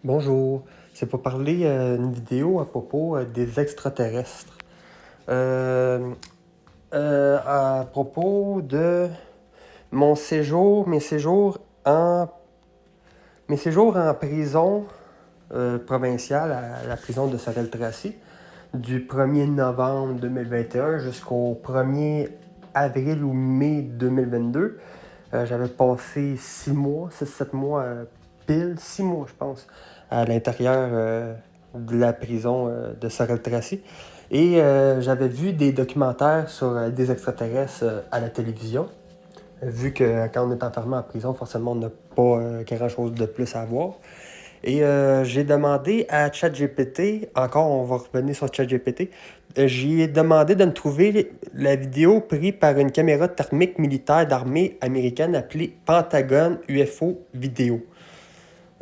Bonjour, c'est pour parler une vidéo à propos des extraterrestres. Euh, à propos de mon séjour, mes séjours en prison provinciale à la prison de Sorel-Tracy du 1er novembre 2021 jusqu'au 1er avril ou mai 2022. J'avais passé 6 mois, pile 6 mois, je pense, à l'intérieur de la prison de Sorel-Tracy. Et j'avais vu des documentaires sur des extraterrestres à la télévision. Vu que quand on est enfermé en prison, forcément, on n'a pas grand-chose de plus à voir. Et j'ai demandé à ChatGPT, encore on va revenir sur ChatGPT, j'ai demandé de me trouver la vidéo prise par une caméra thermique militaire d'armée américaine appelée Pentagon UFO Vidéo.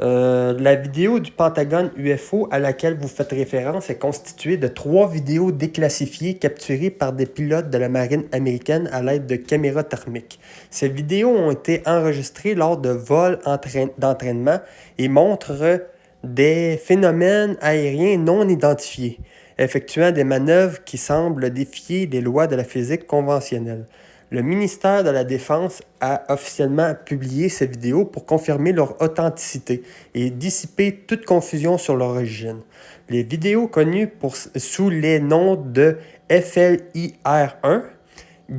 La vidéo du Pentagone UFO à laquelle vous faites référence est constituée de 3 vidéos déclassifiées capturées par des pilotes de la marine américaine à l'aide de caméras thermiques. Ces vidéos ont été enregistrées lors de vols d'entraînement et montrent des phénomènes aériens non identifiés, effectuant des manœuvres qui semblent défier les lois de la physique conventionnelle. Le ministère de la Défense a officiellement publié ces vidéos pour confirmer leur authenticité et dissiper toute confusion sur leur origine. Les vidéos connues sous les noms de FLIR-1,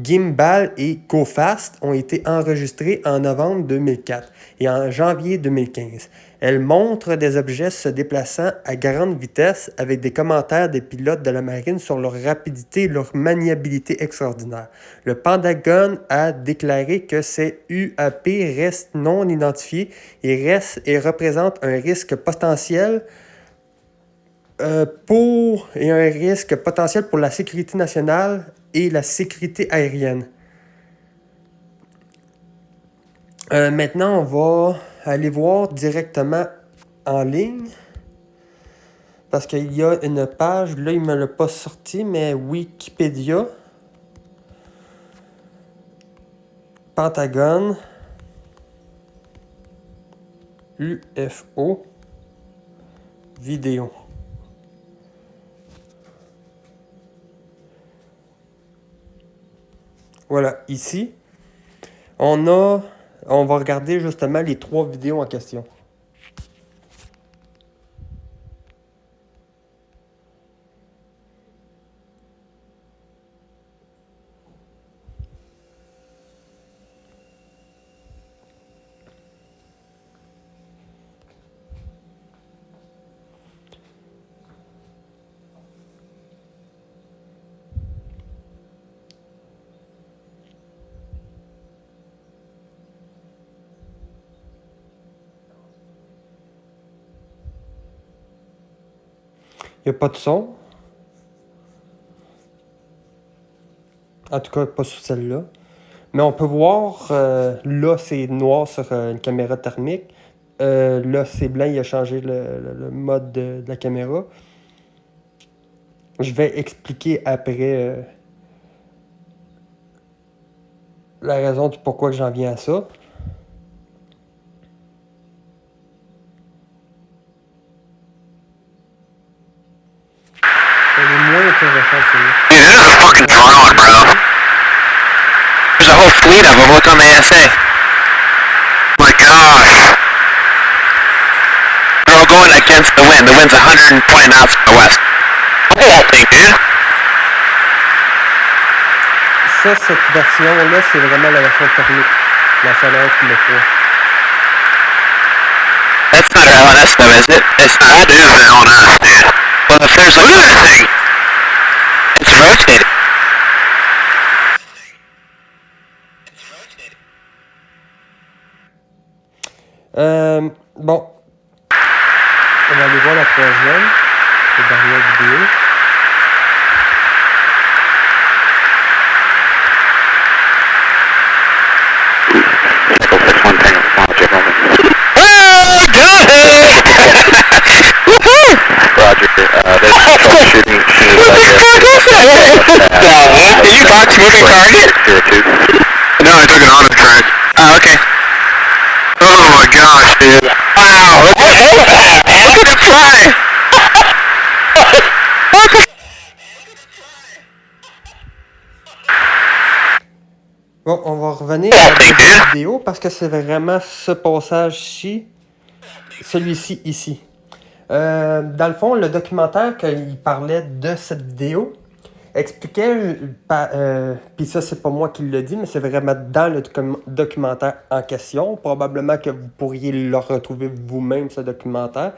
Gimbal et Go Fast ont été enregistrées en novembre 2004 et en janvier 2015. Elles montrent des objets se déplaçant à grande vitesse avec des commentaires des pilotes de la marine sur leur rapidité et leur maniabilité extraordinaire. Le Pentagone a déclaré que ces UAP restent non identifiés et représentent un risque potentiel pour la sécurité nationale et la sécurité aérienne. Maintenant, on va aller voir directement en ligne. Parce qu'il y a une page, là il ne me l'a pas sorti, mais Wikipédia. Pentagone. UFO. Vidéo. Voilà, ici, on va regarder justement les 3 vidéos en question. Il n'y a pas de son. En tout cas, pas sur celle-là. Mais on peut voir, là c'est noir sur une caméra thermique. Là c'est blanc, il a changé le mode de la caméra. Je vais expliquer après la raison du pourquoi j'en viens à ça. Elle est moins intéressante celle-là. Dude, this is a fucking drone, bro. There's a whole fleet of them. Look on the ASA. My gosh. They're all going against the wind. The wind's 120 knots from the west. Look at that thing, dude. Ça, cette version-là, c'est vraiment la version thermique. La chaleur puis le froid. That's not LNS though, is it? It's not. That is LNS, dude. Well, if there's like... Look at this thing! It's rotating. Bon. On va aller voir la 3e. La dernière vidéo. Oh, got it! Woohoo! Roger, there's troubleshooting Are you box moving target? No, I took it on a track. Oh, okay. Oh my gosh, dude. Wow, look at that! revenir à la vidéo parce que c'est vraiment ce passage-ci, celui-ci ici. Dans le fond, le documentaire qu'il parlait de cette vidéo expliquait, puis ça c'est pas moi qui le dis, mais c'est vraiment dans le documentaire en question. Probablement que vous pourriez le retrouver vous-même, ce documentaire.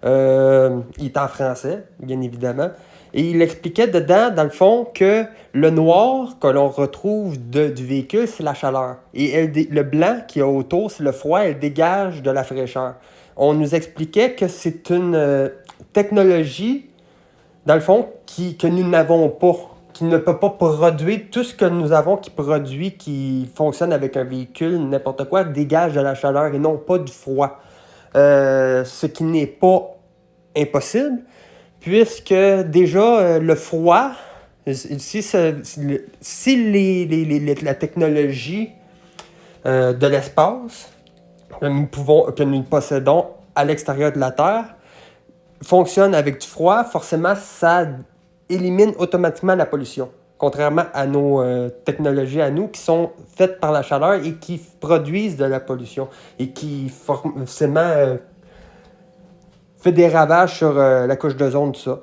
Il est en français, bien évidemment. Et il expliquait dedans, dans le fond, que le noir que l'on retrouve du véhicule, c'est la chaleur. Et le blanc qui est autour, c'est le froid, elle dégage de la fraîcheur. On nous expliquait que c'est une technologie, dans le fond, que nous n'avons pas, qui ne peut pas produire tout ce que nous avons qui produit, qui fonctionne avec un véhicule, n'importe quoi, dégage de la chaleur et non pas du froid. Ce qui n'est pas impossible, puisque déjà le froid, si la technologie de l'espace que nous possédons à l'extérieur de la Terre fonctionne avec du froid, forcément ça élimine automatiquement la pollution. Contrairement à nos technologies à nous qui sont faites par la chaleur et qui produisent de la pollution et qui forcément fait des ravages sur la couche d'ozone, tout ça.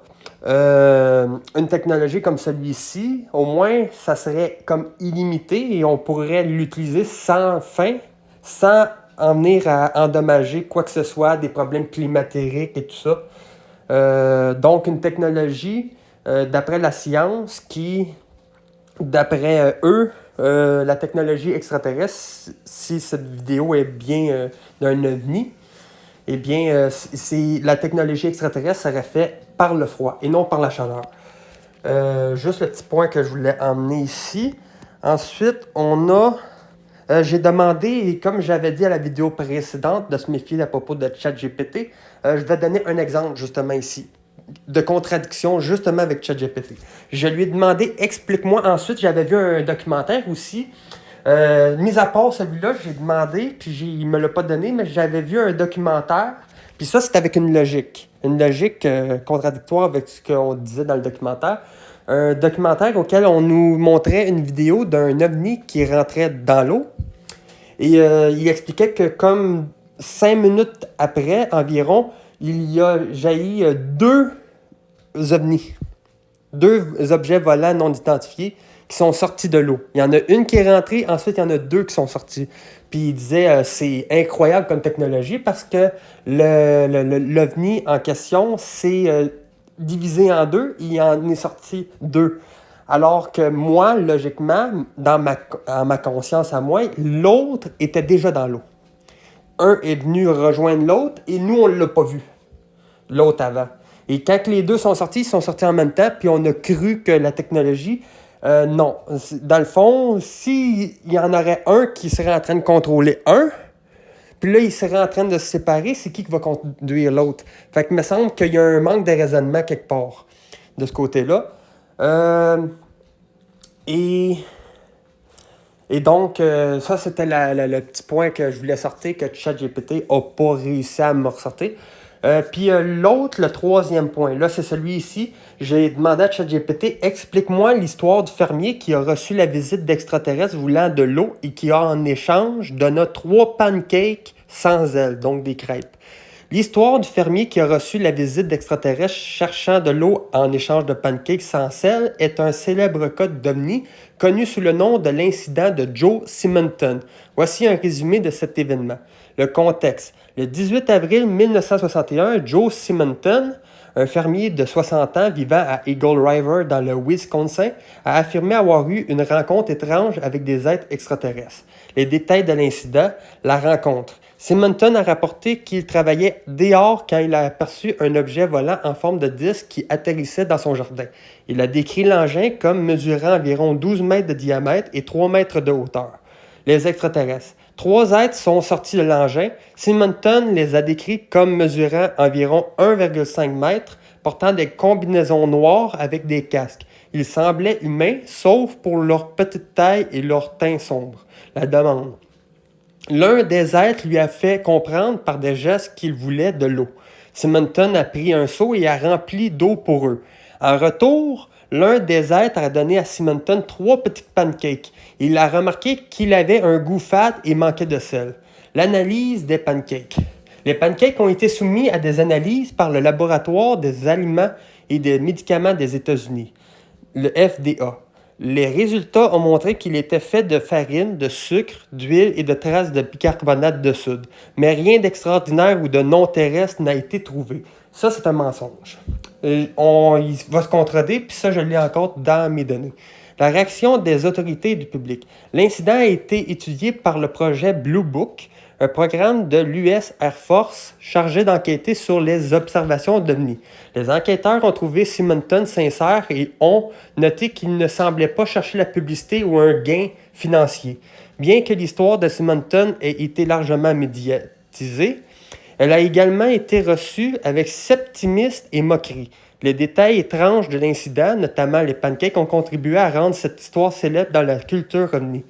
Une technologie comme celui-ci, au moins, ça serait comme illimité et on pourrait l'utiliser sans fin, sans en venir à endommager quoi que ce soit, des problèmes climatériques et tout ça. Donc, une technologie, d'après la science, qui, d'après eux, la technologie extraterrestre, si cette vidéo est bien d'un ovni, eh bien, la technologie extraterrestre serait faite par le froid et non par la chaleur. Juste le petit point que je voulais emmener ici. Ensuite, on a... j'ai demandé, et comme j'avais dit à la vidéo précédente, de se méfier à propos de ChatGPT. Je vais donner un exemple justement ici, de contradiction justement avec ChatGPT. Je lui ai demandé, explique-moi. Ensuite, j'avais vu un documentaire aussi. Mis à part celui-là, j'ai demandé, puis il me l'a pas donné, mais j'avais vu un documentaire. Puis ça, c'est avec une logique. Une logique contradictoire avec ce qu'on disait dans le documentaire. Un documentaire auquel on nous montrait une vidéo d'un ovni qui rentrait dans l'eau. Et il expliquait que comme 5 minutes après environ, il y a jailli 2 ovnis. 2 objets volants non identifiés qui sont sortis de l'eau. Il y en a une qui est rentrée, ensuite il y en a 2 qui sont sortis. Puis il disait c'est incroyable comme technologie parce que l'OVNI en question c'est divisé en 2, il en est sorti 2. Alors que moi, logiquement, dans ma conscience à moi, l'autre était déjà dans l'eau. Un est venu rejoindre l'autre et nous, on ne l'a pas vu, l'autre avant. Et quand les 2 sont sortis, ils sont sortis en même temps, puis on a cru que la technologie... non. Dans le fond, s'il y en aurait un qui serait en train de contrôler un, puis là, il serait en train de se séparer, c'est qui va conduire l'autre? Fait que il me semble qu'il y a un manque de raisonnement quelque part de ce côté-là. Et donc, ça, c'était le petit point que je voulais sortir, que ChatGPT n'a pas réussi à me ressortir. Puis l'autre, le 3e point, là, c'est celui ici. J'ai demandé à ChatGPT, explique-moi l'histoire du fermier qui a reçu la visite d'extraterrestres voulant de l'eau et qui a en échange donné 3 pancakes sans ailes, donc des crêpes. L'histoire du fermier qui a reçu la visite d'extraterrestres cherchant de l'eau en échange de pancakes sans sel est un célèbre cas d'OVNI connu sous le nom de l'incident de Joe Simonton. Voici un résumé de cet événement. Le contexte. Le 18 avril 1961, Joe Simonton, un fermier de 60 ans vivant à Eagle River dans le Wisconsin, a affirmé avoir eu une rencontre étrange avec des êtres extraterrestres. Les détails de l'incident, la rencontre. Simonton a rapporté qu'il travaillait dehors quand il a aperçu un objet volant en forme de disque qui atterrissait dans son jardin. Il a décrit l'engin comme mesurant environ 12 mètres de diamètre et 3 mètres de hauteur. Les extraterrestres. 3 êtres sont sortis de l'engin. Simonton les a décrits comme mesurant environ 1,5 mètres, portant des combinaisons noires avec des casques. Ils semblaient humains, sauf pour leur petite taille et leur teint sombre. La demande. L'un des êtres lui a fait comprendre par des gestes qu'il voulait de l'eau. Simonton a pris un seau et a rempli d'eau pour eux. En retour, l'un des êtres a donné à Simonton 3 petits pancakes. Il a remarqué qu'il avait un goût fade et manquait de sel. L'analyse des pancakes. Les pancakes ont été soumis à des analyses par le laboratoire des aliments et des médicaments des États-Unis, le FDA. Les résultats ont montré qu'il était fait de farine, de sucre, d'huile et de traces de bicarbonate de soude. Mais rien d'extraordinaire ou de non terrestre n'a été trouvé. Ça, c'est un mensonge. Il va se contredire, puis ça, je l'ai encore dans mes données. La réaction des autorités et du public. L'incident a été étudié par le projet Blue Book, un programme de l'US Air Force chargé d'enquêter sur les observations d'OVNI. Les enquêteurs ont trouvé Simonton sincère et ont noté qu'il ne semblait pas chercher la publicité ou un gain financier. Bien que l'histoire de Simonton ait été largement médiatisée, elle a également été reçue avec scepticisme et moquerie. Les détails étranges de l'incident, notamment les pancakes, ont contribué à rendre cette histoire célèbre dans la culture OVNI.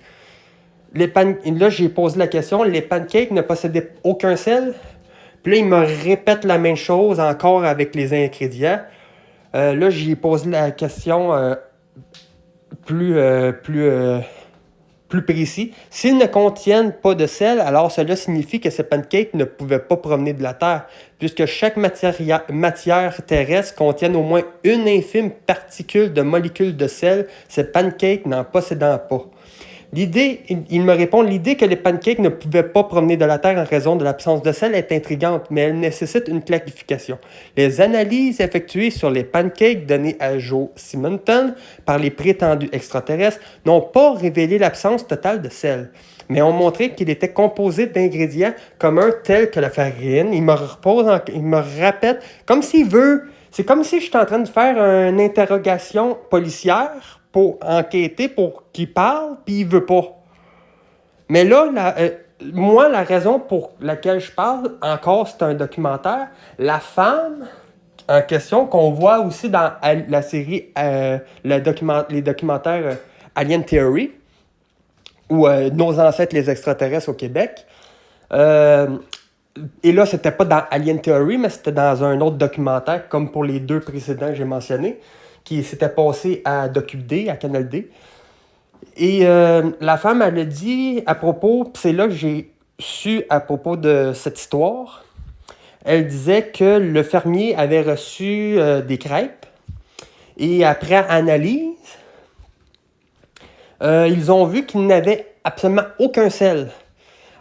Là, j'ai posé la question, les pancakes ne possédaient aucun sel? Puis là, il me répète la même chose encore avec les ingrédients. Là, j'ai posé la question plus précis. S'ils ne contiennent pas de sel, alors cela signifie que ces pancakes ne pouvaient pas provenir de la Terre, puisque chaque matière terrestre contient au moins une infime particule de molécules de sel, ces pancakes n'en possédant pas. Il me répond, l'idée que les pancakes ne pouvaient pas provenir de la Terre en raison de l'absence de sel est intrigante, mais elle nécessite une clarification. Les analyses effectuées sur les pancakes donnés à Joe Simonton par les prétendus extraterrestres n'ont pas révélé l'absence totale de sel, mais ont montré qu'il était composé d'ingrédients communs tels que la farine. Il me répète, comme s'il veut, c'est comme si j'étais en train de faire une interrogation policière pour enquêter, pour qu'il parle, puis il veut pas. Mais là, moi, la raison pour laquelle je parle, encore, c'est un documentaire. La femme en question, qu'on voit aussi dans la série, les documentaires Alien Theory, ou Nos ancêtres les extraterrestres au Québec. Et là, c'était pas dans Alien Theory, mais c'était dans un autre documentaire, comme pour les deux précédents que j'ai mentionnés, qui s'était passé à DocuD, à Canal D. Et la femme, elle a dit à propos, c'est là que j'ai su à propos de cette histoire, elle disait que le fermier avait reçu des crêpes et après analyse, ils ont vu qu'il n'avait absolument aucun sel.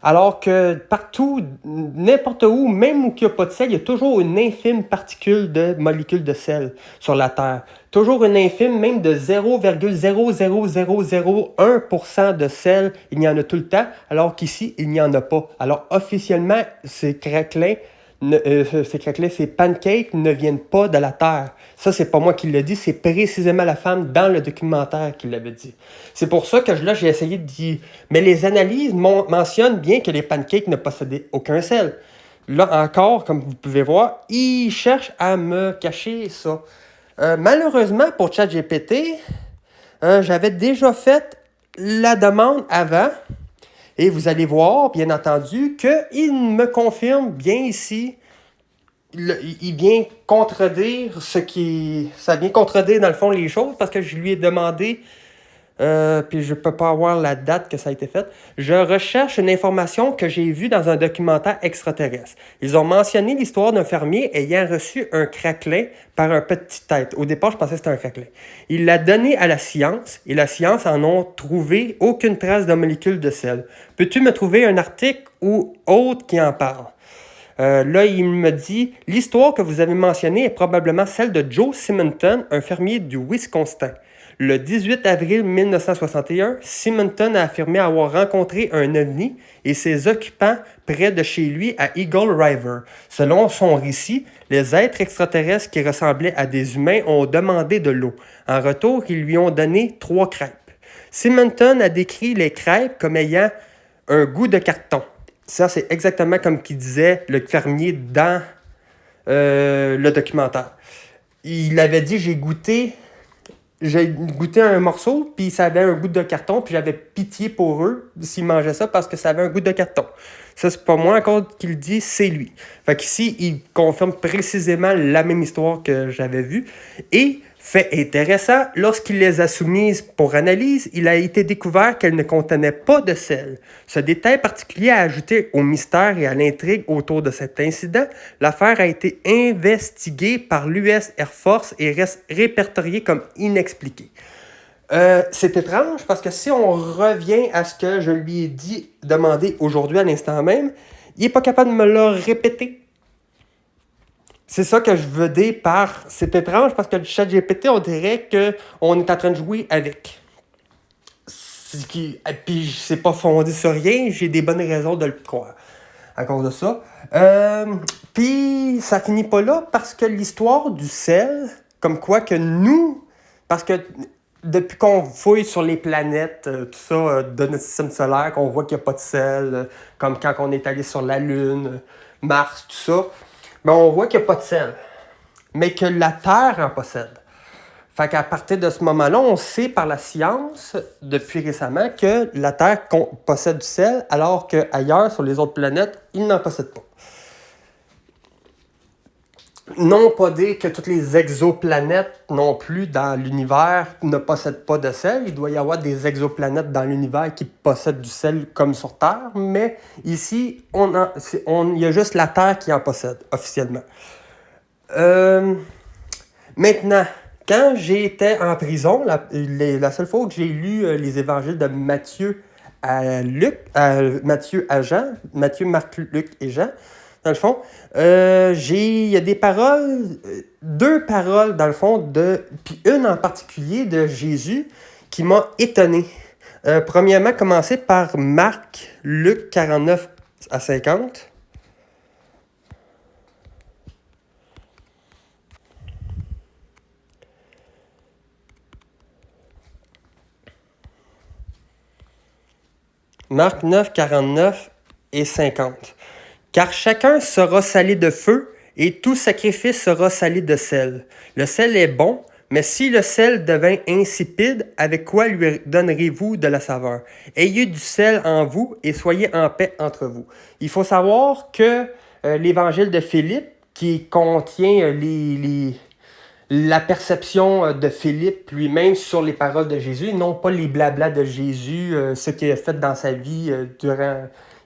Alors que partout, n'importe où, même où il n'y a pas de sel, il y a toujours une infime particule de molécules de sel sur la Terre. Toujours une infime, même de 0,00001% de sel, il y en a tout le temps, alors qu'ici, il n'y en a pas. Alors officiellement, ces pancakes ne viennent pas de la Terre. Ça, c'est pas moi qui l'ai dit, c'est précisément la femme dans le documentaire qui l'avait dit. C'est pour ça que là, j'ai essayé de dire... Mais les analyses mentionnent bien que les pancakes ne possédaient aucun sel. Là encore, comme vous pouvez voir, ils cherchent à me cacher ça. Malheureusement, pour ChatGPT, j'avais déjà fait la demande avant. Et vous allez voir, bien entendu, qu'il me confirme bien ici, il vient contredire ça vient contredire dans le fond les choses, parce que je lui ai demandé, puis je peux pas avoir la date que ça a été fait, je recherche une information que j'ai vue dans un documentaire extraterrestre. Ils ont mentionné l'histoire d'un fermier ayant reçu un craquelin par un petit tête. Au départ, je pensais que c'était un craquelin. Il l'a donné à la science, et la science en a trouvé aucune trace de molécule de sel. Peux-tu me trouver un article ou autre qui en parle? Là, il me dit, l'histoire que vous avez mentionnée est probablement celle de Joe Simonton, un fermier du Wisconsin. Le 18 avril 1961, Simonton a affirmé avoir rencontré un ovni et ses occupants près de chez lui à Eagle River. Selon son récit, les êtres extraterrestres qui ressemblaient à des humains ont demandé de l'eau. En retour, ils lui ont donné 3 crêpes. Simonton a décrit les crêpes comme ayant un goût de carton. Ça, c'est exactement comme qu'il disait le fermier dans le documentaire. Il avait dit, j'ai goûté un morceau, puis ça avait un goût de carton, puis j'avais pitié pour eux s'ils mangeaient ça parce que ça avait un goût de carton. Ça, c'est pas moi encore qui le dit, c'est lui. Fait qu'ici, il confirme précisément la même histoire que j'avais vue. Et Fait intéressant, lorsqu'il les a soumises pour analyse, il a été découvert qu'elles ne contenaient pas de sel. Ce détail particulier a ajouté au mystère et à l'intrigue autour de cet incident. L'affaire a été investiguée par l'US Air Force et reste répertoriée comme inexpliquée. C'est étrange parce que si on revient à ce que je lui ai demandé aujourd'hui à l'instant même, il n'est pas capable de me le répéter. C'est ça que je veux dire par... C'est étrange parce que le chat GPT, on dirait qu'on est en train de jouer avec. Puis c'est pas fondé sur rien, j'ai des bonnes raisons de le croire à cause de ça. Puis ça finit pas là parce que l'histoire du sel, comme quoi que nous... Parce que depuis qu'on fouille sur les planètes, tout ça, de notre système solaire, qu'on voit qu'il n'y a pas de sel, comme quand on est allé sur la Lune, Mars, tout ça... Ben, on voit qu'il n'y a pas de sel, mais que la Terre en possède. Fait qu'à partir de ce moment-là, on sait par la science, depuis récemment, que la Terre possède du sel, alors qu'ailleurs, sur les autres planètes, ils n'en possèdent pas. Non pas dire que toutes les exoplanètes non plus dans l'univers ne possèdent pas de sel. Il doit y avoir des exoplanètes dans l'univers qui possèdent du sel comme sur Terre, mais ici, il y a juste la Terre qui en possède officiellement. Maintenant, quand j'étais en prison, la seule fois que j'ai lu les évangiles de Matthieu à Jean, Matthieu, Marc, Luc et Jean, dans le fond, il y a des paroles, 2 paroles dans le fond, puis une en particulier de Jésus qui m'a étonné. Premièrement, commencer par Marc, Luc 49 à 50. Marc 9, 49 et 50. Car chacun sera salé de feu, et tout sacrifice sera salé de sel. Le sel est bon, mais si le sel devint insipide, avec quoi lui donnerez-vous de la saveur? Ayez du sel en vous, et soyez en paix entre vous. Il faut savoir que l'évangile de Philippe, qui contient la perception de Philippe lui-même sur les paroles de Jésus, non pas les blablas de Jésus, ce qu'il a fait dans sa vie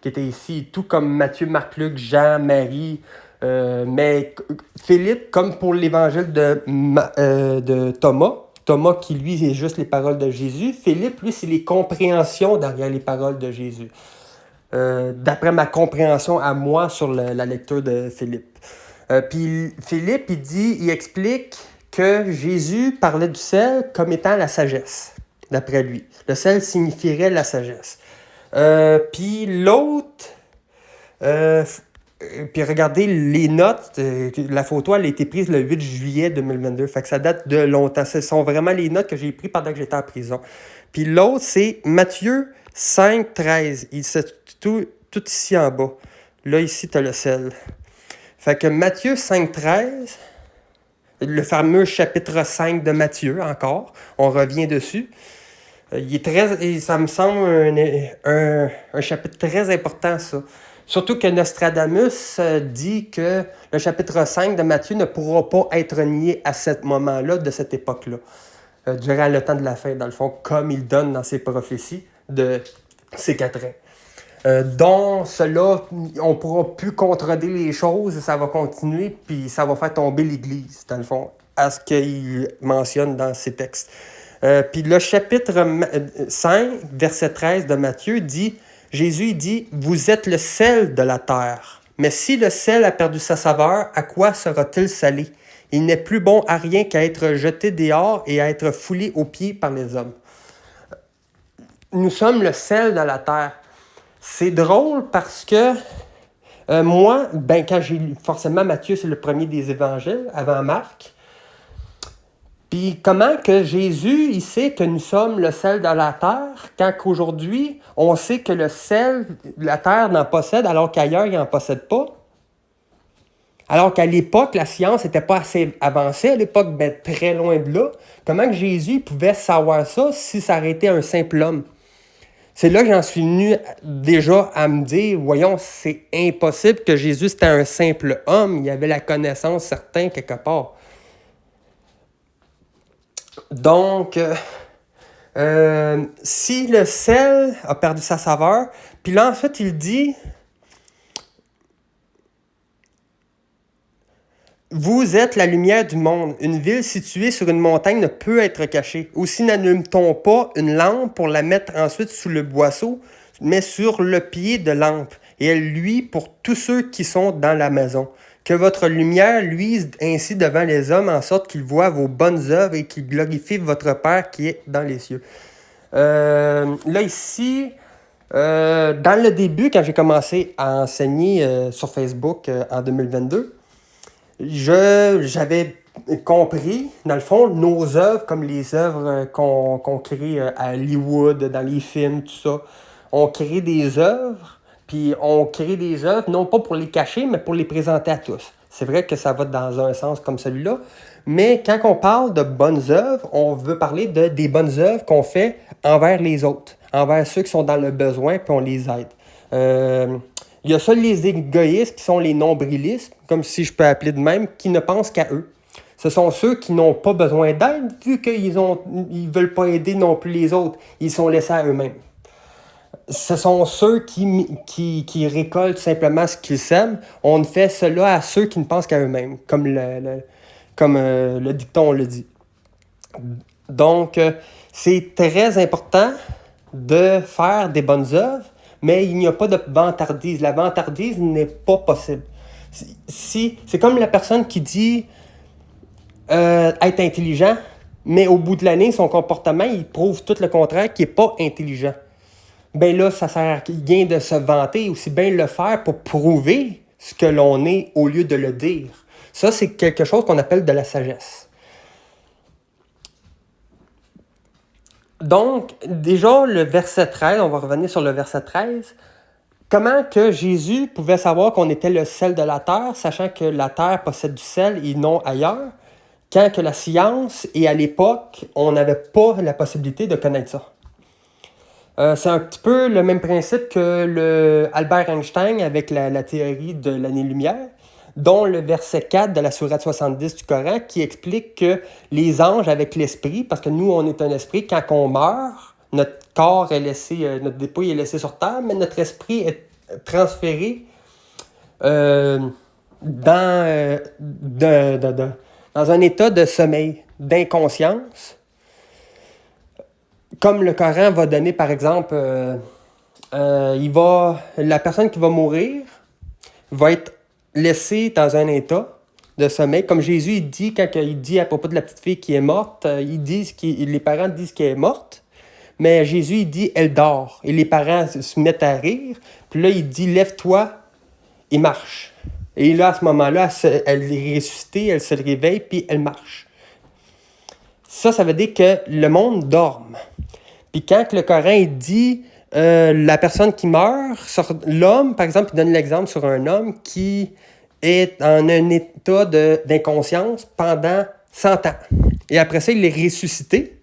qui était ici, tout comme Matthieu, Marc, Luc, Jean, Marie. Mais Philippe, comme pour l'évangile de Thomas qui lui est juste les paroles de Jésus, Philippe, lui, c'est les compréhensions derrière les paroles de Jésus. D'après ma compréhension à moi sur la lecture de Philippe. Puis Philippe, il explique que Jésus parlait du sel comme étant la sagesse, d'après lui. Le sel signifierait la sagesse. Puis l'autre, puis regardez les notes, la photo elle a été prise le 8 juillet 2022, fait que ça date de longtemps. Ce sont vraiment les notes que j'ai prises pendant que j'étais en prison. Puis l'autre, c'est Matthieu 5, 13. C'est tout ici en bas. Là, ici, tu as le sel. Fait que Matthieu 5, 13, le fameux chapitre 5 de Matthieu, encore, on revient dessus. Ça me semble un chapitre très important, ça. Surtout que Nostradamus dit que le chapitre 5 de Matthieu ne pourra pas être nié à ce moment-là, de cette époque-là, durant le temps de la fin, dans le fond, comme il donne dans ses prophéties de ces quatrains. Dont cela, on ne pourra plus contredire les choses, ça va continuer, puis ça va faire tomber l'Église, dans le fond, à ce qu'il mentionne dans ses textes. Puis le chapitre 5, verset 13 de Matthieu dit, Jésus dit « Vous êtes le sel de la terre. Mais si le sel a perdu sa saveur, à quoi sera-t-il salé? Il n'est plus bon à rien qu'à être jeté dehors et à être foulé aux pieds par les hommes. » Nous sommes le sel de la terre. C'est drôle parce que moi, quand j'ai lu, forcément Matthieu, c'est le premier des évangiles, avant Marc. Puis comment que Jésus, il sait que nous sommes le sel de la terre, quand qu'aujourd'hui, on sait que le sel, la terre n'en possède, alors qu'ailleurs, il n'en possède pas. Alors qu'à l'époque, la science n'était pas assez avancée, à l'époque, très loin de là. Comment que Jésus pouvait savoir ça si ça aurait été un simple homme? C'est là que j'en suis venu déjà à me dire, voyons, c'est impossible que Jésus, c'était un simple homme, il avait la connaissance certaine quelque part. Donc, si le sel a perdu sa saveur, puis là, en fait, il dit... Vous êtes la lumière du monde. Une ville située sur une montagne ne peut être cachée. Aussi n'allume-t-on pas une lampe pour la mettre ensuite sous le boisseau, mais sur le pied de lampe, et elle luit pour tous ceux qui sont dans la maison. Que votre lumière luise ainsi devant les hommes, en sorte qu'ils voient vos bonnes œuvres et qu'ils glorifient votre Père qui est dans les cieux. Là, ici, dans le début, quand j'ai commencé à enseigner sur Facebook en 2022, j'avais compris, dans le fond, nos œuvres, comme les œuvres qu'on crée à Hollywood, dans les films, tout ça. On crée des œuvres, puis on crée des œuvres, non pas pour les cacher, mais pour les présenter à tous. C'est vrai que ça va dans un sens comme celui-là, mais quand on parle de bonnes œuvres, on veut parler des bonnes œuvres qu'on fait envers les autres, envers ceux qui sont dans le besoin, puis on les aide. Il y a seuls les égoïstes qui sont les nombrilistes, comme si je peux appeler de même, qui ne pensent qu'à eux. Ce sont ceux qui n'ont pas besoin d'aide, vu qu'ils ne veulent pas aider non plus les autres. Ils sont laissés à eux-mêmes. Ce sont ceux qui récoltent simplement ce qu'ils sèment. On fait cela à ceux qui ne pensent qu'à eux-mêmes, comme le dicton le dit. Donc, c'est très important de faire des bonnes œuvres, mais il n'y a pas de vantardise. La vantardise n'est pas possible. C'est comme la personne qui dit être intelligent, mais au bout de l'année, son comportement, il prouve tout le contraire, qu'il n'est pas intelligent. Ben là, ça sert à rien de se vanter, aussi bien le faire pour prouver ce que l'on est au lieu de le dire. Ça, c'est quelque chose qu'on appelle de la sagesse. Donc, déjà, le verset 13, on va revenir sur le verset 13. Comment que Jésus pouvait savoir qu'on était le sel de la terre, sachant que la terre possède du sel et non ailleurs, quand que la science, et à l'époque, on n'avait pas la possibilité de connaître ça. C'est un petit peu le même principe que Albert Einstein avec la théorie de l'année-lumière, dont le verset 4 de la sourate 70 du Coran qui explique que les anges avec l'esprit, parce que nous on est un esprit, quand on meurt, notre corps est laissé, notre dépouille est laissée sur terre, mais notre esprit est transféré dans un état de sommeil, d'inconscience. Comme le Coran va donner, par exemple, la personne qui va mourir va être laissée dans un état de sommeil. Comme Jésus il dit, quand il dit à propos de la petite fille qui est morte, les parents disent qu'elle est morte, mais Jésus il dit elle dort. Et les parents se mettent à rire. Puis là, il dit lève-toi et marche. Et là, à ce moment-là, elle est ressuscitée, elle se réveille, puis elle marche. Ça veut dire que le monde dorme. Puis quand le Coran il dit la personne qui meurt, l'homme, par exemple, il donne l'exemple sur un homme qui est en un état d'inconscience pendant 100 ans. Et après ça, il est ressuscité.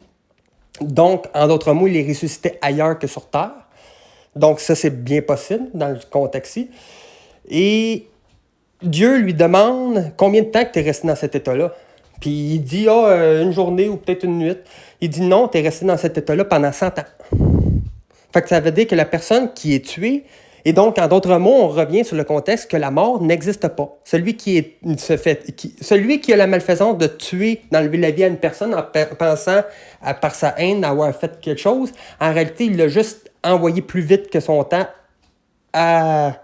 Donc, en d'autres mots, il est ressuscité ailleurs que sur Terre. Donc, ça, c'est bien possible dans le contexte-ci. Et Dieu lui demande combien de temps que tu es resté dans cet état-là. Puis il dit, une journée ou peut-être une nuit. Il dit non, tu es resté dans cet état-là pendant 100 ans. Fait que ça veut dire que la personne qui est tuée, et donc en d'autres mots, on revient sur le contexte que la mort n'existe pas. Celui qui a la malfaisance de tuer, d'enlever la vie à une personne en pensant par sa haine avoir fait quelque chose, en réalité, il l'a juste envoyé plus vite que son temps à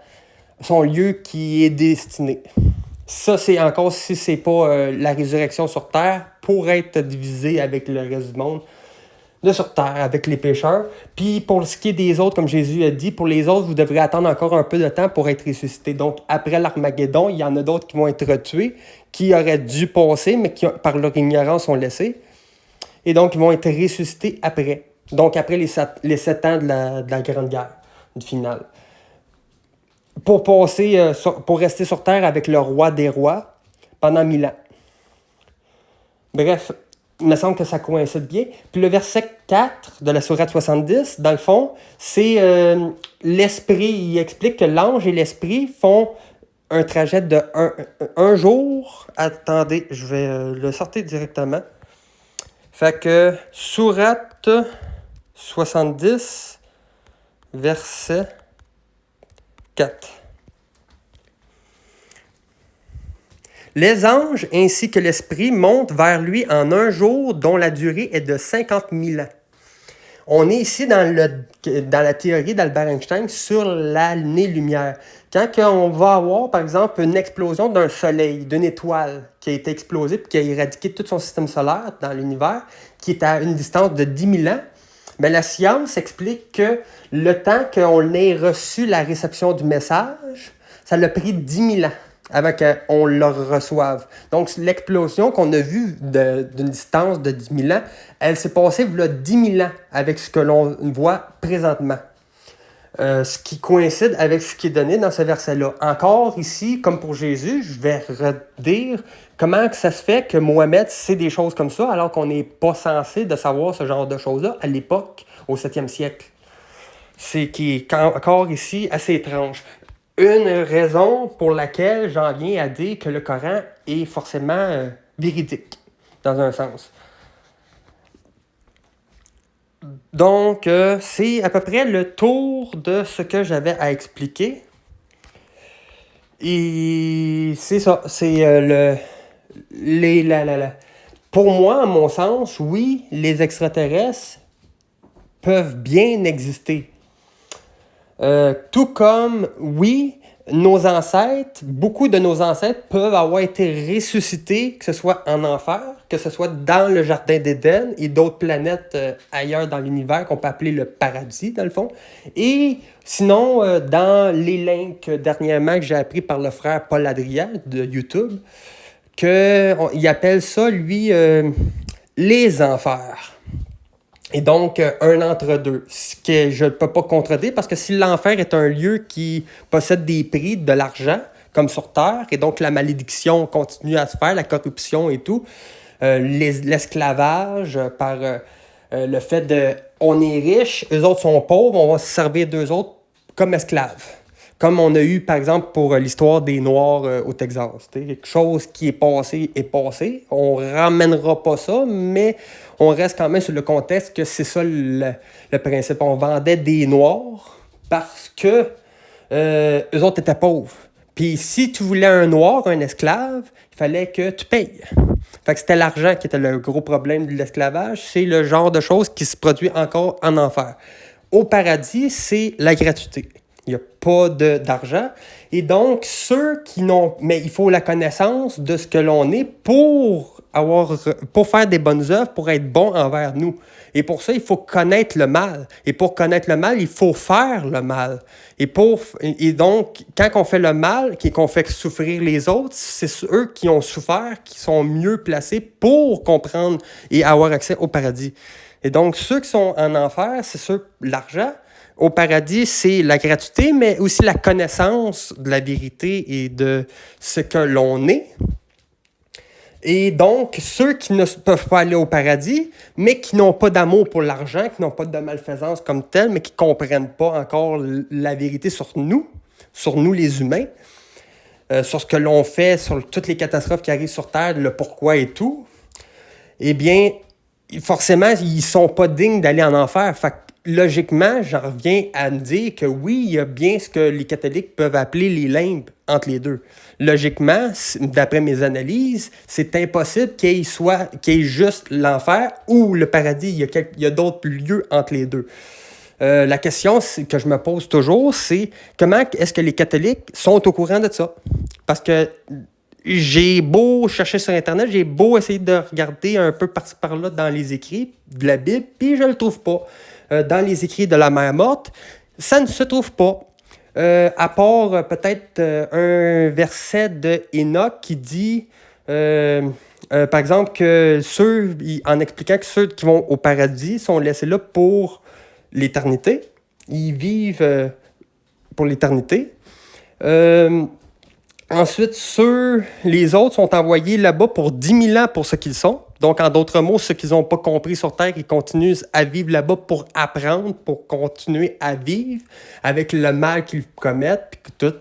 son lieu qui est destiné. Ça, c'est encore si c'est pas la résurrection sur terre pour être divisé avec le reste du monde de sur terre, avec les pécheurs. Puis pour ce qui est des autres, comme Jésus a dit, pour les autres, vous devrez attendre encore un peu de temps pour être ressuscités. Donc après l'Armageddon, il y en a d'autres qui vont être tués, qui auraient dû passer, mais qui par leur ignorance sont laissés. Et donc ils vont être ressuscités après. Donc après les 7 ans de la Grande Guerre, du final. Pour rester sur terre avec le roi des rois pendant 1000 ans. Bref, il me semble que ça coïncide bien. Puis le verset 4 de la sourate 70, dans le fond, c'est l'esprit. Il explique que l'ange et l'esprit font un trajet de un jour. Attendez, je vais le sortir directement. Fait que sourate 70, verset 4. Les anges ainsi que l'esprit montent vers lui en un jour dont la durée est de 50 000 ans. On est ici dans la théorie d'Albert Einstein sur l'année-lumière. Quand on va avoir, par exemple, une explosion d'un soleil, d'une étoile qui a été explosée et qui a éradiqué tout son système solaire dans l'univers, qui est à une distance de 10 000 ans, bien, la science explique que le temps qu'on ait reçu la réception du message, ça l'a pris 10 000 ans avant qu'on le reçoive. Donc, l'explosion qu'on a vue d'une distance de 10 000 ans, elle s'est passée il y a 10 000 ans avec ce que l'on voit présentement. Ce qui coïncide avec ce qui est donné dans ce verset-là. Encore ici, comme pour Jésus, je vais redire comment que ça se fait que Mohamed sait des choses comme ça alors qu'on n'est pas censé de savoir ce genre de choses-là à l'époque, au 7e siècle. C'est qui est encore ici assez étrange. Une raison pour laquelle j'en viens à dire que le Coran est forcément véridique, dans un sens. Donc, c'est à peu près le tour de ce que j'avais à expliquer. Et c'est ça, c'est Pour moi, à mon sens, oui, les extraterrestres peuvent bien exister. Tout comme, oui, beaucoup de nos ancêtres peuvent avoir été ressuscités, que ce soit en enfer, que ce soit dans le jardin d'Éden et d'autres planètes ailleurs dans l'univers qu'on peut appeler le paradis, dans le fond. Et sinon, dans les links dernièrement que j'ai appris par le frère Paul Adrien de YouTube, qu'il appelle ça, lui, les enfers. Et donc, un entre-deux, ce que je ne peux pas contredire, parce que si l'enfer est un lieu qui possède des prix, de l'argent, comme sur Terre, et donc la malédiction continue à se faire, la corruption et tout, l'esclavage par le fait de on est riche, eux autres sont pauvres, on va se servir d'eux autres comme esclaves. Comme on a eu, par exemple, pour l'histoire des Noirs au Texas. Quelque chose qui est passé. On ne ramènera pas ça, mais on reste quand même sur le contexte que c'est ça le principe. On vendait des Noirs parce que eux autres étaient pauvres. Puis si tu voulais un Noir, un esclave, il fallait que tu payes. Fait que c'était l'argent qui était le gros problème de l'esclavage. C'est le genre de choses qui se produit encore en enfer. Au paradis, c'est la gratuité. Il n'y a pas d'argent. Et donc, ceux qui n'ont... Mais il faut la connaissance de ce que l'on est pour faire des bonnes œuvres, pour être bon envers nous. Et pour ça, il faut connaître le mal. Et pour connaître le mal, il faut faire le mal. Et donc, quand on fait le mal, qu'on fait souffrir les autres, c'est eux qui ont souffert, qui sont mieux placés pour comprendre et avoir accès au paradis. Et donc, ceux qui sont en enfer, c'est l'argent. Au paradis, c'est la gratuité, mais aussi la connaissance de la vérité et de ce que l'on est. Et donc, ceux qui ne peuvent pas aller au paradis, mais qui n'ont pas d'amour pour l'argent, qui n'ont pas de malfaisance comme telle, mais qui ne comprennent pas encore la vérité sur nous les humains, sur ce que l'on fait, sur toutes les catastrophes qui arrivent sur Terre, le pourquoi et tout, eh bien, forcément, ils ne sont pas dignes d'aller en enfer. Fait que, logiquement, j'en reviens à me dire que oui, il y a bien ce que les catholiques peuvent appeler les limbes entre les deux. Logiquement, d'après mes analyses, c'est impossible qu'il y ait juste l'enfer ou le paradis. Il y a d'autres lieux entre les deux. La question que je me pose toujours, c'est comment est-ce que les catholiques sont au courant de ça? Parce que j'ai beau chercher sur Internet, j'ai beau essayer de regarder un peu par-ci par-là dans les écrits de la Bible, puis je ne le trouve pas. Dans les écrits de la Mère morte, ça ne se trouve pas. À part peut-être un verset de Enoch qui dit, par exemple, que en expliquant que ceux qui vont au paradis sont laissés là pour l'éternité. Ils vivent pour l'éternité. Ensuite, les autres sont envoyés là-bas pour 10 000 ans pour ce qu'ils sont. Donc, en d'autres mots, ceux qui n'ont pas compris sur Terre, ils continuent à vivre là-bas pour apprendre, pour continuer à vivre avec le mal qu'ils commettent, puis tout.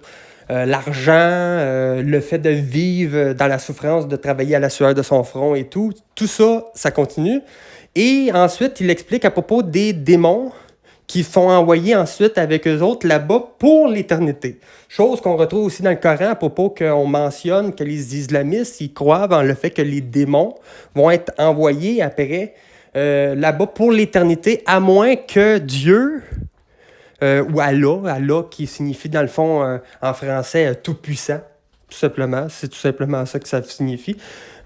l'argent, le fait de vivre dans la souffrance, de travailler à la sueur de son front et tout ça, ça continue. Et ensuite, il explique à propos des démons qui font envoyer ensuite avec eux autres là-bas pour l'éternité. Chose qu'on retrouve aussi dans le Coran à propos qu'on mentionne que les islamistes, ils croient en le fait que les démons vont être envoyés après là-bas pour l'éternité, à moins que Dieu, ou Allah qui signifie dans le fond en français tout-puissant, tout simplement, c'est tout simplement ça que ça signifie,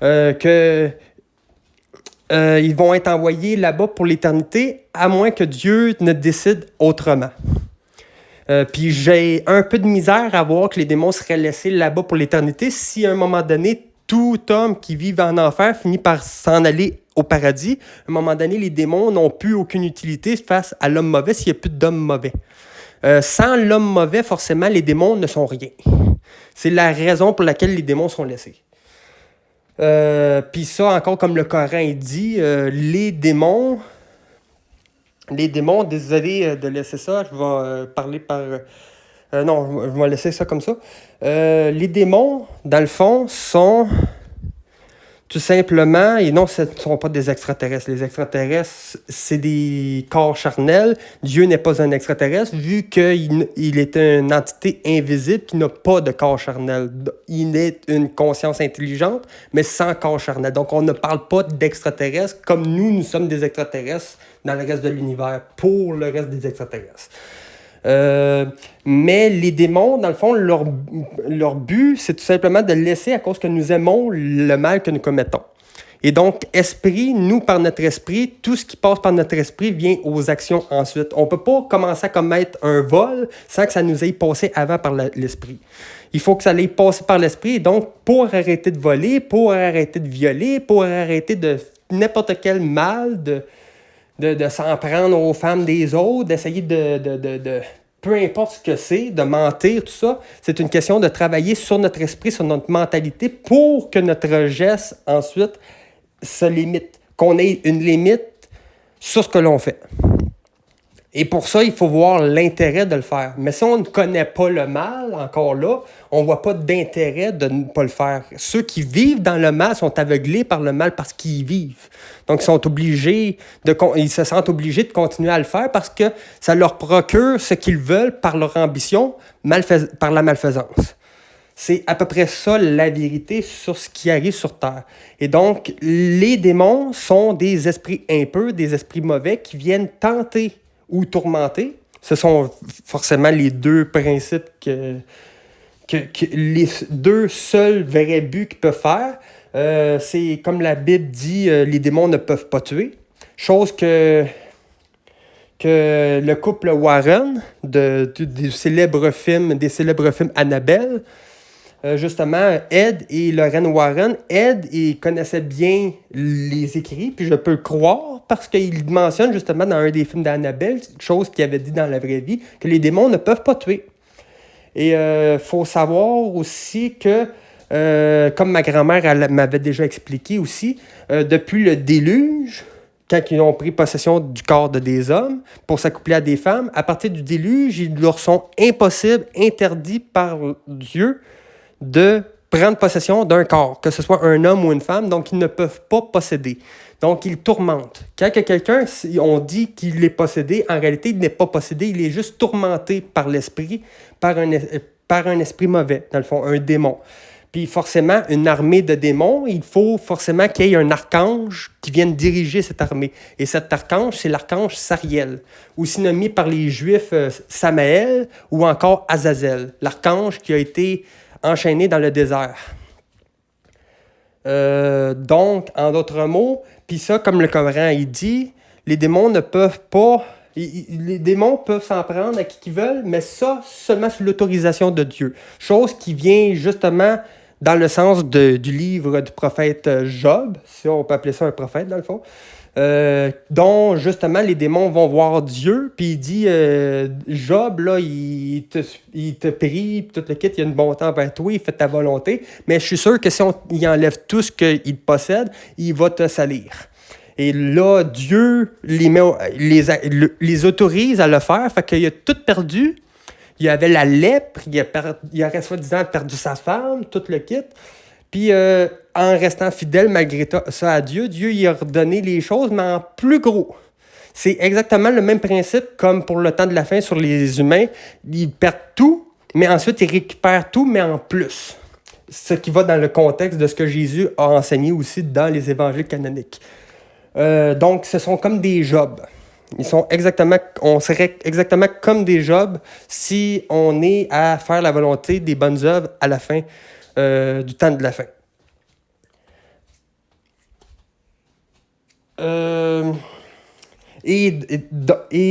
ils vont être envoyés là-bas pour l'éternité, à moins que Dieu ne décide autrement. Puis j'ai un peu de misère à voir que les démons seraient laissés là-bas pour l'éternité si à un moment donné, tout homme qui vit en enfer finit par s'en aller au paradis. À un moment donné, les démons n'ont plus aucune utilité face à l'homme mauvais s'il n'y a plus d'homme mauvais. Sans l'homme mauvais, forcément, les démons ne sont rien. C'est la raison pour laquelle les démons sont laissés. Puis ça, encore comme le Coran dit, les démons, désolé de laisser ça, je vais parler par... non, je vais laisser ça comme ça. Les démons, dans le fond, sont tout simplement, et non, ce ne sont pas des extraterrestres. Les extraterrestres, c'est des corps charnels. Dieu n'est pas un extraterrestre, vu qu'il est une entité invisible qui n'a pas de corps charnel. Il est une conscience intelligente, mais sans corps charnel. Donc, on ne parle pas d'extraterrestres comme nous sommes des extraterrestres dans le reste de l'univers, pour le reste des extraterrestres. Mais les démons, dans le fond, leur but, c'est tout simplement de laisser à cause que nous aimons le mal que nous commettons. Et donc, esprit, nous, par notre esprit, tout ce qui passe par notre esprit vient aux actions ensuite. On ne peut pas commencer à commettre un vol sans que ça nous ait passé avant par l'esprit. Il faut que ça ait passé par l'esprit. Et donc, pour arrêter de voler, pour arrêter de violer, pour arrêter de n'importe quel mal, de s'en prendre aux femmes des autres, d'essayer de peu importe ce que c'est, de mentir, tout ça, c'est une question de travailler sur notre esprit, sur notre mentalité pour que notre geste, ensuite, se limite. Qu'on ait une limite sur ce que l'on fait. Et pour ça, il faut voir l'intérêt de le faire. Mais si on ne connaît pas le mal, encore là, on ne voit pas d'intérêt de ne pas le faire. Ceux qui vivent dans le mal sont aveuglés par le mal parce qu'ils y vivent. Donc, ils se sentent obligés de continuer à le faire parce que ça leur procure ce qu'ils veulent par leur ambition, par la malfaisance. C'est à peu près ça la vérité sur ce qui arrive sur Terre. Et donc, les démons sont des esprits impurs, des esprits mauvais qui viennent tenter ou tourmenter. Ce sont forcément les deux principes que les deux seuls vrais buts qu'ils peuvent faire. C'est comme la Bible dit, les démons ne peuvent pas tuer. Chose que le couple Warren des célèbres films Annabelle, justement, Ed et Lorraine Warren, Ed, il connaissait bien les écrits, puis je peux le croire, parce qu'il mentionne justement dans un des films d'Annabelle, chose qu'il avait dit dans la vraie vie, que les démons ne peuvent pas tuer. Et faut savoir aussi que, comme ma grand-mère elle m'avait déjà expliqué aussi, depuis le déluge, quand ils ont pris possession du corps de des hommes pour s'accoupler à des femmes, à partir du déluge, ils leur sont interdits par Dieu de prendre possession d'un corps, que ce soit un homme ou une femme, donc ils ne peuvent pas posséder. Donc, ils tourmentent. Quand quelqu'un, on dit qu'il est possédé, en réalité, il n'est pas possédé, il est juste tourmenté par l'esprit, par un esprit mauvais, dans le fond, un démon. Puis forcément, une armée de démons, il faut forcément qu'il y ait un archange qui vienne diriger cette armée. Et cet archange, c'est l'archange Sariel, aussi nommé par les Juifs Samaël ou encore Azazel, l'archange qui a été enchaîné dans le désert. Donc, en d'autres mots, puis ça, comme le Coran il dit, les démons ne peuvent pas... Les démons peuvent s'en prendre à qui qu'ils veulent, mais ça, seulement sous l'autorisation de Dieu. Chose qui vient justement dans le sens du livre du prophète Job, si on peut appeler ça un prophète dans le fond, dont justement les démons vont voir Dieu, puis il dit Job, là, il te prie, tout le kit, il y a une bonté envers toi, il fait ta volonté, mais je suis sûr que si il enlève tout ce qu'il possède, il va te salir. Et là, Dieu les autorise à le faire, fait qu'il a tout perdu. il avait la lèpre, il aurait soi-disant perdu sa femme, tout le kit. Puis en restant fidèle malgré ça à Dieu, Dieu il a redonné les choses, mais en plus gros. C'est exactement le même principe comme pour le temps de la fin sur les humains. Ils perdent tout, mais ensuite ils récupèrent tout, mais en plus. Ce qui va dans le contexte de ce que Jésus a enseigné aussi dans les évangiles canoniques. Donc, ce sont comme des jobs. On serait exactement comme des jobs si on est à faire la volonté des bonnes œuvres à la fin du temps de la fin. Et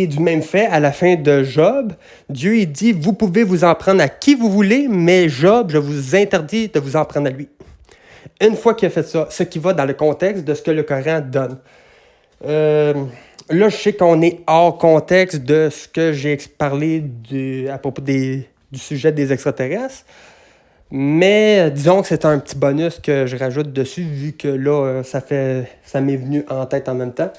du même fait, à la fin de Job, Dieu il dit, vous pouvez vous en prendre à qui vous voulez, mais Job, je vous interdis de vous en prendre à lui. Une fois qu'il a fait ça, ce qui va dans le contexte de ce que le Coran donne. Là, je sais qu'on est hors contexte de ce que j'ai parlé à propos du sujet des extraterrestres, mais disons que c'est un petit bonus que je rajoute dessus, vu que là, ça m'est venu en tête en même temps.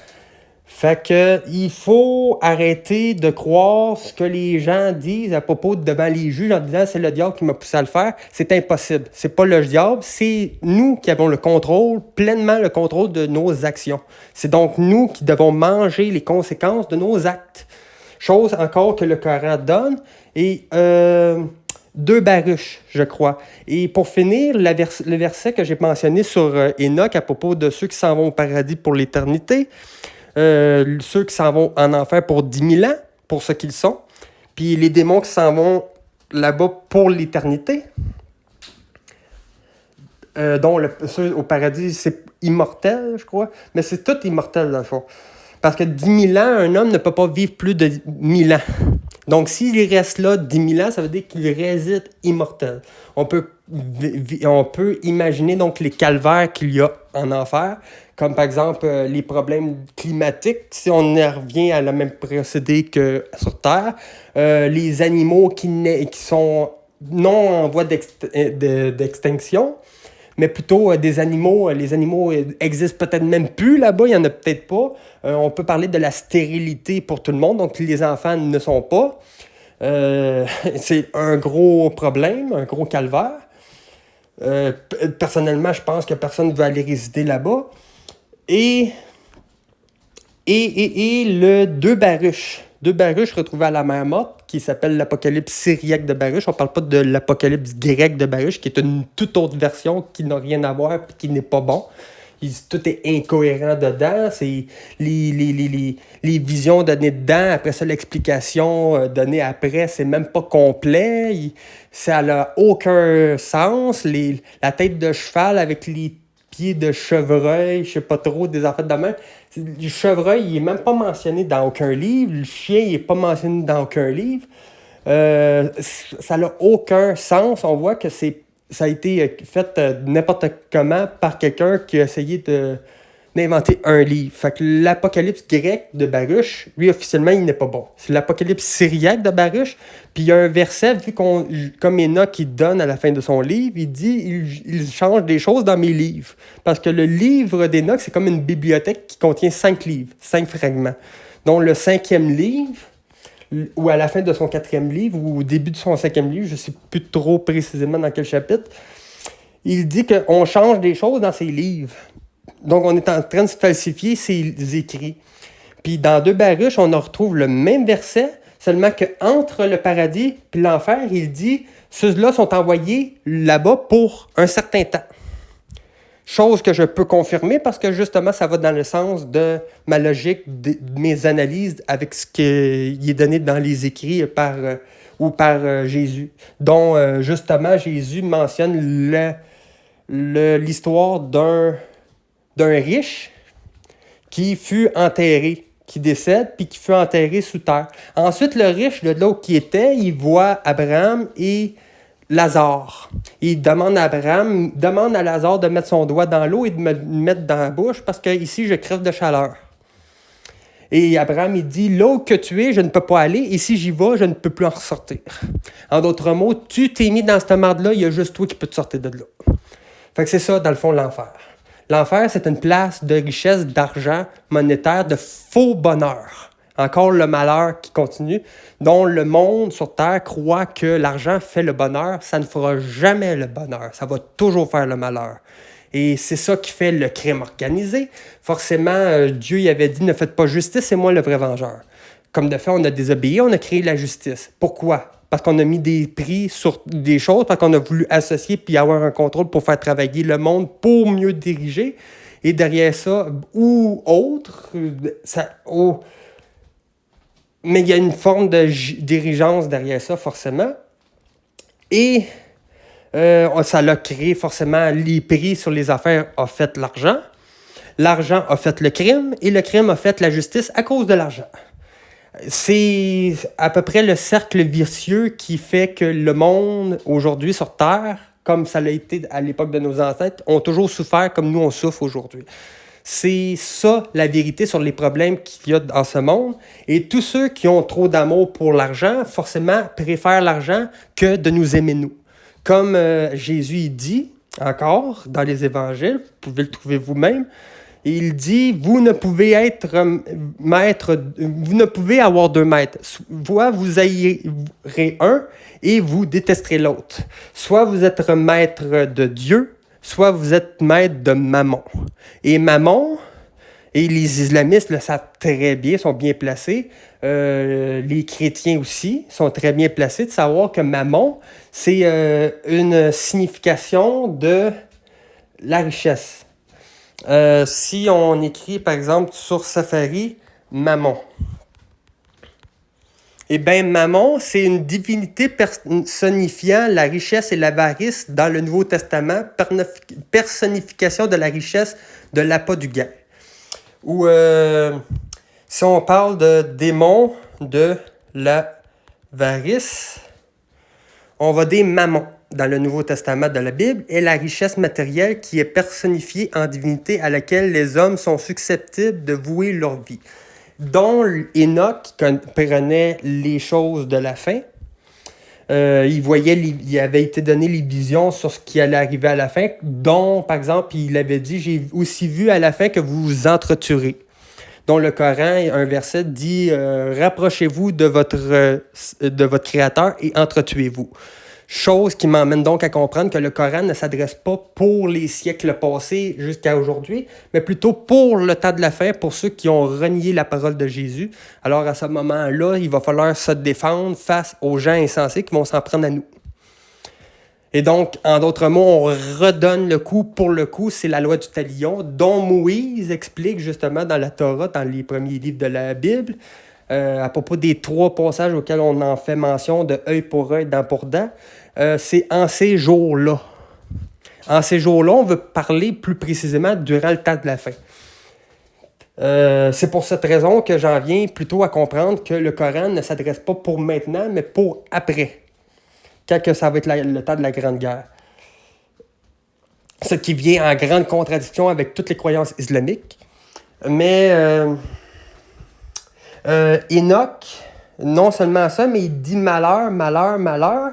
Fait que il faut arrêter de croire ce que les gens disent à propos devant les juges en disant c'est le diable qui m'a poussé à le faire. C'est impossible. C'est pas le diable, c'est nous qui avons pleinement le contrôle de nos actions. C'est donc nous qui devons manger les conséquences de nos actes. Chose encore que le Coran donne. Et 2 baruches, je crois. Et pour finir, le verset que j'ai mentionné sur Enoch à propos de ceux qui s'en vont au paradis pour l'éternité. Ceux qui s'en vont en enfer pour 10 000 ans, pour ce qu'ils sont, puis les démons qui s'en vont là-bas pour l'éternité, dont ceux au paradis, c'est immortel, je crois, mais c'est tout immortel, dans le fond. Parce que 10 000 ans, un homme ne peut pas vivre plus de 1000 ans. Donc, s'il reste là 10 000 ans, ça veut dire qu'il réside immortel. On peut imaginer donc les calvaires qu'il y a en enfer, comme par exemple les problèmes climatiques, si on y revient à la même procédé que sur Terre, les animaux qui sont non en voie d'extinction, mais plutôt des animaux. Les animaux existent peut-être même plus là-bas, il n'y en a peut-être pas. On peut parler de la stérilité pour tout le monde, donc les enfants ne sont pas. C'est un gros problème, un gros calvaire. Personnellement, je pense que personne ne veut aller résider là-bas. Et le 2 baruches. 2 baruches retrouvées à la mer morte, qui s'appelle l'Apocalypse syriaque de Baruch. On ne parle pas de l'Apocalypse grec de Baruch, qui est une toute autre version qui n'a rien à voir et qui n'est pas bon. Tout est incohérent dedans. C'est les visions données dedans. Après ça, l'explication donnée après, c'est même pas complet. Ça n'a aucun sens. La tête de cheval avec les pieds de chevreuil, je sais pas trop, des affaires de même. Le chevreuil, il est même pas mentionné dans aucun livre. Le chien, il est pas mentionné dans aucun livre. Ça n'a aucun sens. On voit que ça a été fait n'importe comment par quelqu'un qui a essayé d'inventer un livre. Fait que l'Apocalypse grec de Baruch, lui, officiellement, il n'est pas bon. C'est l'Apocalypse syriaque de Baruch. Puis il y a un verset, comme Enoch il donne à la fin de son livre, il dit il change des choses dans mes livres. Parce que le livre d'Enoch, c'est comme une bibliothèque qui contient 5 livres, 5 fragments. Donc le 5e livre, ou à la fin de son 4e livre, ou au début de son 5e livre, je ne sais plus trop précisément dans quel chapitre, il dit qu'on change des choses dans ses livres. Donc, on est en train de falsifier ses écrits. Puis, dans 2 baruches, on en retrouve le même verset, seulement qu'entre le paradis et l'enfer, il dit « Ceux-là sont envoyés là-bas pour un certain temps. » Chose que je peux confirmer parce que justement, ça va dans le sens de ma logique, de mes analyses avec ce qui est donné dans les écrits par Jésus. Dont justement, Jésus mentionne l'histoire d'un riche qui fut enterré, qui décède, puis qui fut enterré sous terre. Ensuite, le riche, de là où il était, il voit Abraham et Lazare. Il demande à Lazare de mettre son doigt dans l'eau et de me le mettre dans la bouche parce que ici je crève de chaleur. Et Abraham, il dit, là où que tu es, je ne peux pas aller, et si j'y vais, je ne peux plus en ressortir. En d'autres mots, tu t'es mis dans cette merde-là, il y a juste toi qui peux te sortir de là. Fait que c'est ça, dans le fond, l'enfer. L'enfer, c'est une place de richesse, d'argent monétaire, de faux bonheur. Encore le malheur qui continue, dont le monde sur Terre croit que l'argent fait le bonheur. Ça ne fera jamais le bonheur. Ça va toujours faire le malheur. Et c'est ça qui fait le crime organisé. Forcément, Dieu il avait dit « Ne faites pas justice, c'est moi le vrai vengeur ». Comme de fait, on a désobéi, on a créé la justice. Pourquoi? Parce qu'on a mis des prix sur des choses, parce qu'on a voulu associer puis avoir un contrôle pour faire travailler le monde pour mieux diriger. Et derrière ça, ou autre, mais il y a une forme de dirigeance derrière ça, forcément. Et ça l'a créé, forcément, les prix sur les affaires ont fait l'argent. L'argent a fait le crime, et le crime a fait la justice à cause de l'argent. C'est à peu près le cercle vicieux qui fait que le monde, aujourd'hui, sur Terre, comme ça l'a été à l'époque de nos ancêtres, ont toujours souffert comme nous, on souffre aujourd'hui. C'est ça, la vérité sur les problèmes qu'il y a dans ce monde. Et tous ceux qui ont trop d'amour pour l'argent, forcément, préfèrent l'argent que de nous aimer nous. Comme Jésus il dit, encore, dans les évangiles, vous pouvez le trouver vous-même, il dit, vous ne pouvez être maître, vous ne pouvez avoir deux maîtres. Soit vous haïrez un et vous détesterez l'autre. Soit vous êtes maître de Dieu, soit vous êtes maître de Mammon. Et Mammon, et les islamistes le savent très bien, sont bien placés. Les chrétiens aussi sont très bien placés de savoir que Mammon, c'est une signification de la richesse. Si on écrit, par exemple, sur Safari, Mammon. Eh bien, Mammon, c'est une divinité personnifiant la richesse et l'avarice dans le Nouveau Testament, personnification de la richesse de l'appât du gain. Ou si on parle de démon de l'avarice, on va dire Mammon dans le Nouveau Testament de la Bible est la richesse matérielle qui est personnifiée en divinité à laquelle les hommes sont susceptibles de vouer leur vie. Dont Enoch comprenait les choses de la fin. Il avait été donné les visions sur ce qui allait arriver à la fin, dont, par exemple, il avait dit « J'ai aussi vu à la fin que vous vous entretuerez ». Dont le Coran, un verset dit « Rapprochez-vous de votre Créateur et entretuez-vous ». Chose qui m'emmène donc à comprendre que le Coran ne s'adresse pas pour les siècles passés jusqu'à aujourd'hui, mais plutôt pour le temps de la fin, pour ceux qui ont renié la parole de Jésus. Alors à ce moment-là, il va falloir se défendre face aux gens insensés qui vont s'en prendre à nous. Et donc, en d'autres mots, on redonne le coup pour le coup, c'est la loi du talion, dont Moïse explique justement dans la Torah, dans les premiers livres de la Bible, à propos des 3 passages auxquels on en fait mention de œil pour œil, dent pour dent, c'est en ces jours-là. En ces jours-là, on veut parler plus précisément durant le temps de la fin. C'est pour cette raison que j'en viens plutôt à comprendre que le Coran ne s'adresse pas pour maintenant, mais pour après, quand que ça va être le temps de la Grande Guerre. Ce qui vient en grande contradiction avec toutes les croyances islamiques. Mais Enoch, non seulement ça, mais il dit malheur, malheur, malheur.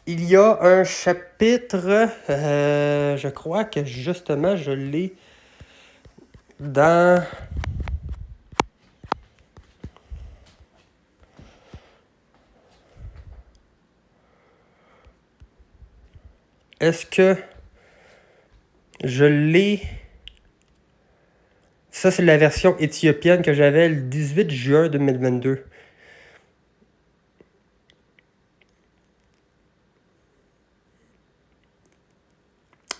Il y a un chapitre, je crois que justement je l'ai dans... Est-ce que je l'ai... Ça, c'est la version éthiopienne que j'avais le 18 juin 2022.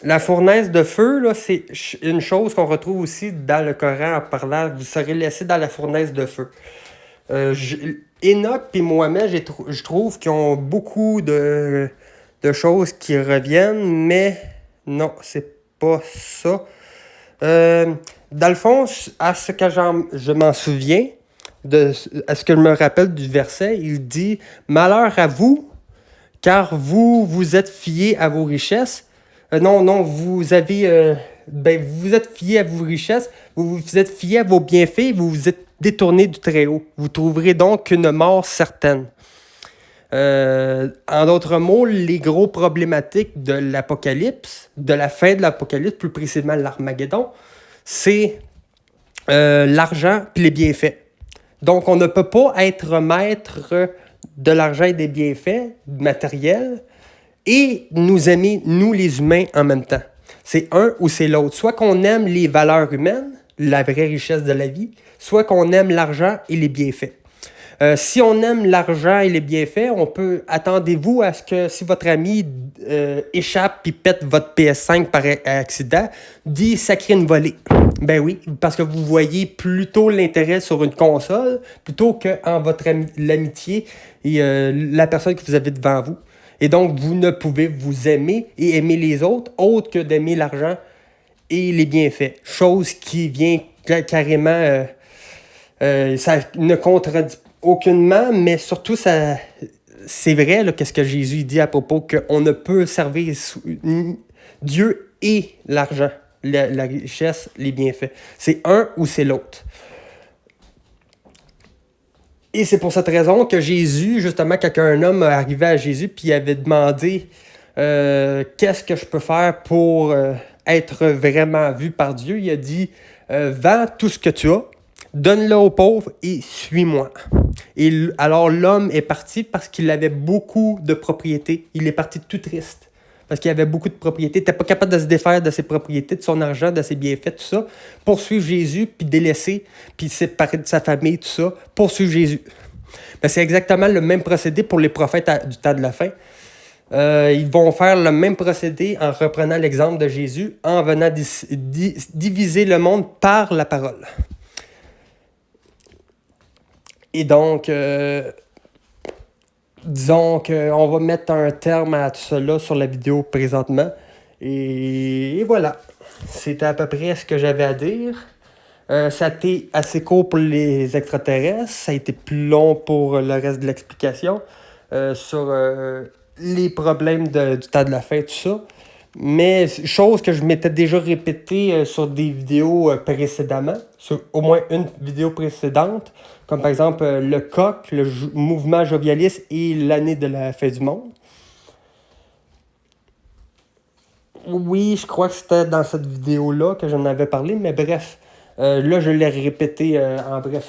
La fournaise de feu, là, c'est une chose qu'on retrouve aussi dans le Coran en parlant. Vous serez laissés dans la fournaise de feu. Enoch et Mohamed, je trouve qu'ils ont beaucoup de choses qui reviennent, mais non, c'est pas ça. Dans le fond, à ce que je m'en souviens, à ce que je me rappelle du verset, il dit « Malheur à vous, car vous vous êtes fiés à vos richesses. » vous êtes fiés à vos richesses, vous vous êtes fiés à vos bienfaits, vous vous êtes détournés du Très-Haut. Vous trouverez donc une mort certaine. En d'autres mots, les gros problématiques de l'Apocalypse, de la fin de l'Apocalypse, plus précisément l'Armageddon, c'est l'argent puis les bienfaits. Donc, on ne peut pas être maître de l'argent et des bienfaits matériels et nous aimer, nous les humains, en même temps. C'est un ou c'est l'autre. Soit qu'on aime les valeurs humaines, la vraie richesse de la vie, soit qu'on aime l'argent et les bienfaits. Si on aime l'argent et les bienfaits, attendez-vous à ce que si votre ami échappe et pète votre PS5 par accident, dit sacrer une volée. Ben oui, parce que vous voyez plutôt l'intérêt sur une console plutôt qu'en l'amitié et la personne que vous avez devant vous. Et donc, vous ne pouvez vous aimer et aimer les autres autre que d'aimer l'argent et les bienfaits. Chose qui vient carrément... ça ne contredit aucunement, mais surtout, c'est vrai, là, qu'est-ce que Jésus dit à propos qu'on ne peut servir Dieu et l'argent, la richesse, les bienfaits. C'est un ou c'est l'autre. Et c'est pour cette raison que Jésus, justement, quand un homme arrivait à Jésus puis il avait demandé qu'est-ce que je peux faire pour être vraiment vu par Dieu, il a dit vends tout ce que tu as, donne-le aux pauvres et suis-moi. Et alors l'homme est parti parce qu'il avait beaucoup de propriétés. Il est parti tout triste parce qu'il avait beaucoup de propriétés. Il n'était pas capable de se défaire de ses propriétés, de son argent, de ses bienfaits, tout ça, pour suivre Jésus, puis délaisser, puis séparer de sa famille, tout ça, pour suivre Jésus. Ben, c'est exactement le même procédé pour les prophètes du temps de la fin. Ils vont faire le même procédé en reprenant l'exemple de Jésus, en venant diviser le monde par la parole. Et donc, disons qu'on va mettre un terme à tout cela sur la vidéo présentement. Et voilà, c'était à peu près ce que j'avais à dire. Ça a été assez court pour les extraterrestres. Ça a été plus long pour le reste de l'explication sur les problèmes du temps de la fin, tout ça. Mais chose que je m'étais déjà répété sur des vidéos précédemment, sur au moins une vidéo précédente, comme par exemple le coq, le mouvement jovialiste et l'année de la fin du monde. Oui, je crois que c'était dans cette vidéo-là que j'en avais parlé, mais bref, là je l'ai répété en bref